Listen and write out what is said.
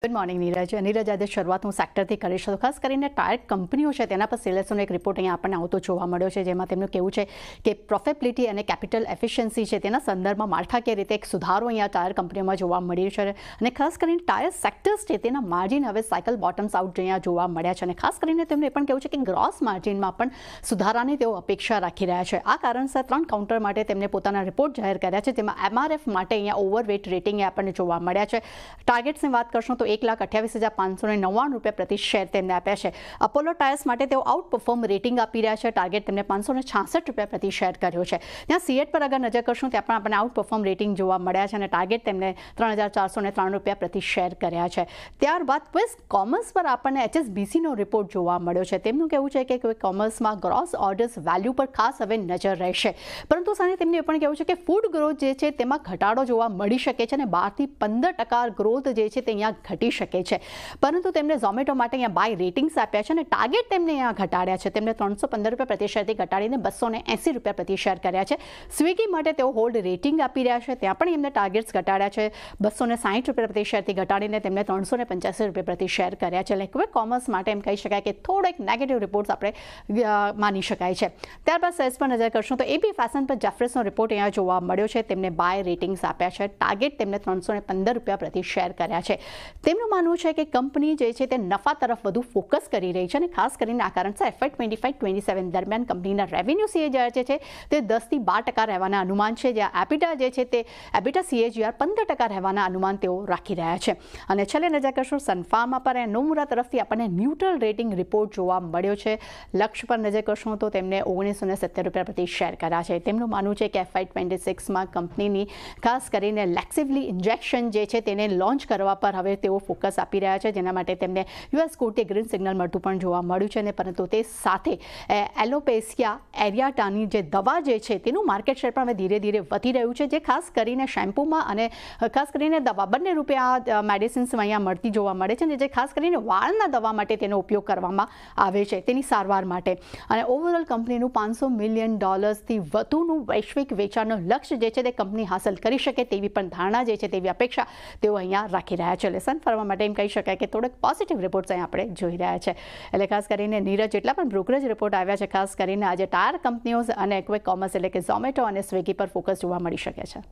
Good morning Neeraj. Neeraj, આજે શરૂઆત હું સેક્ટરથી કરીશ. તો ખાસ કરીને ટાયર કંપનીઓ છે તેના પર સેલેસનો એક રિપોર્ટ અહીંયા આપણને આવતો જોવા મળ્યો છે, જેમાં તેમનું કહેવું છે કે પ્રોફિટેબિલિટી અને કેપિટલ એફિશિયન્સી છે તેના સંદર્ભમાં માળખાકીય રીતે એક સુધારો અહીંયા ટાયર કંપનીઓમાં જોવા મળ્યો છે. અને ખાસ કરીને ટાયર સેક્ટર્સ છે તેના માર્જિન હવે સાયકલ બોટમ્સ આઉટ અહીંયા જોવા મળ્યા છે. અને ખાસ કરીને તેમનું એ પણ કહેવું છે કે ગ્રોસ માર્જિનમાં પણ સુધારાની તેઓ અપેક્ષા રાખી રહ્યા છે. આ કારણસર 3 કાઉન્ટર માટે તેમને પોતાના રિપોર્ટ જાહેર કર્યા છે, જેમાં MRF માટે અહીંયા ઓવરવેટ રેટિંગ આપણને જોવા મળ્યા છે. ટાર્ગેટ્સની વાત કરશું તો 1,28,599 રૂપિયા પ્રતિ શેર તેમને આપ્યા છે. અપોલો ટાયર્સ માટે તેઓ આઉટ પરફોર્મ રેટિંગ આપી રહ્યા છે. ટાર્ગેટ તેમને 566 રૂપિયા પ્રતિ શેર કર્યો છે. ત્યાં સીએટ પર અગર નજર કરશું ત્યાં પણ આપણને આઉટ પરફોર્મ રેટિંગ જોવા મળ્યા છે અને ટાર્ગેટ તેમને 3,403 રૂપિયા પ્રતિ શેર કર્યા છે. ત્યારબાદ ક્વિક કોમર્સ પર આપણને HSBCનો રિપોર્ટ જોવા મળ્યો છે. તેમનું કહેવું છે કે ક્વિક કોમર્સમાં ગ્રોસ ઓર્ડર્સ વેલ્યુ પર ખાસ હવે નજર રહેશે, પરંતુ સાથે તેમનું એ પણ કહેવું છે કે ફૂડ ગ્રોથ જે છે તેમાં ઘટાડો જોવા મળી શકે છે અને 12% ગ્રોથ જે છે તે અહીંયા ઘટી શકે છે. પરંતુ તેમણે ઝોમેટો માટે અહીંયા બાય રેટિંગ્સ આપ્યા છે અને ટાર્ગેટ તેમને અહીંયા ઘટાડ્યા છે. તેમને 315 રૂપિયા પ્રતિ શેરથી ઘટાડીને 280 રૂપિયા પ્રતિ શેર કર્યા છે. સ્વિગી માટે તેઓ હોલ્ડ રેટિંગ આપી રહ્યા છે. ત્યાં પણ એમને ટાર્ગેટ્સ ઘટાડ્યા છે. 260 રૂપિયા પ્રતિ શેરથી ઘટાડીને તેમને 385 રૂપિયા પ્રતિ શેર કર્યા છે. એટલે ક્વિક કોમર્સ માટે એમ કહી શકાય કે થોડો એક નેગેટિવ રિપોર્ટ્સ આપણે માની શકાય છે. ત્યારબાદ સેલ્સ પર નજર કરશું તો એબી ફેશન પર જેફ્રેસનો રિપોર્ટ અહીંયા જોવા મળ્યો છે. તેમને બાય રેટિંગ્સ આપ્યા છે. ટાર્ગેટ તેમને 315 રૂપિયા પ્રતિ શેર કર્યા છે. તેમનું માનવું છે કે કંપની જે છે તે નફા તરફ વધુ ફોકસ કરી રહી છે અને ખાસ કરીને આ કારણસર FY 25-27 દરમિયાન કંપનીના રેવન્યુ CAGR જે છે તે 10 થી 12% રહેવાના અનુમાન છે, જ્યાં એબિટા જે છે તે એબિટા CAGR 15% રહેવાના અનુમાન તેઓ રાખી રહ્યા છે. અને છેલ્લે નજર કરશું સનફાર્મા પર. નોમુરા તરફથી આપણને ન્યુટ્રલ રેટિંગ રિપોર્ટ જોવા મળ્યો છે. લક્ષ્ય પર નજર કરશું તો તેમને 1970 રૂપિયા પ્રતિ શેર કર્યા છે. તેમનું માનવું છે કે FY 26માં કંપનીની ખાસ કરીને લેક્સિવલી ઇન્જેક્શન જે છે તેને લોન્ચ કરવા પર હવે તેઓ ફોકસ આપી રહ્યા છે, જેના માટે તેમને US કોર્ટે ગ્રીન સિગ્નલ મળતું પણ જોવા મળ્યું છે. અને પરંતુ તે સાથે એલોપેસિયા એરિયાટાની જે દવા જે છે તેનું માર્કેટ શેર પણ હવે ધીરે ધીરે વધી રહ્યું છે, જે ખાસ કરીને શેમ્પૂમાં અને ખાસ કરીને દવા બંને રૂપિયા મેડિસિન્સ અહીંયા મળતી જોવા મળે છે, અને જે ખાસ કરીને વાળના દવા માટે તેનો ઉપયોગ કરવામાં આવે છે તેની સારવાર માટે. અને ઓવરઓલ કંપનીનું $500 મિલિયન થી વધુનું વૈશ્વિક વેચાણનું લક્ષ્ય જે છે તે કંપની હાંસલ કરી શકે તેવી પણ ધારણા જે છે તેવી અપેક્ષા તેઓ અહીંયા રાખી રહ્યા છે. લેસન ફરવા માટે એમ કહી શકાય કે થોડોક પોઝિટિવ રિપોર્ટ્સ અહીં આપણે જોઈ રહ્યા છે. એટલે ખાસ કરીને નીરજ, જેટલા પણ બ્રોકરેજ રિપોર્ટ આવ્યા છે ખાસ કરીને આજે ટાયર કંપનીઓ અને ક્વિક કોમર્સ એટલે કે ઝોમેટો અને સ્વિગી પર ફોકસ જોવા મળી શકે છે.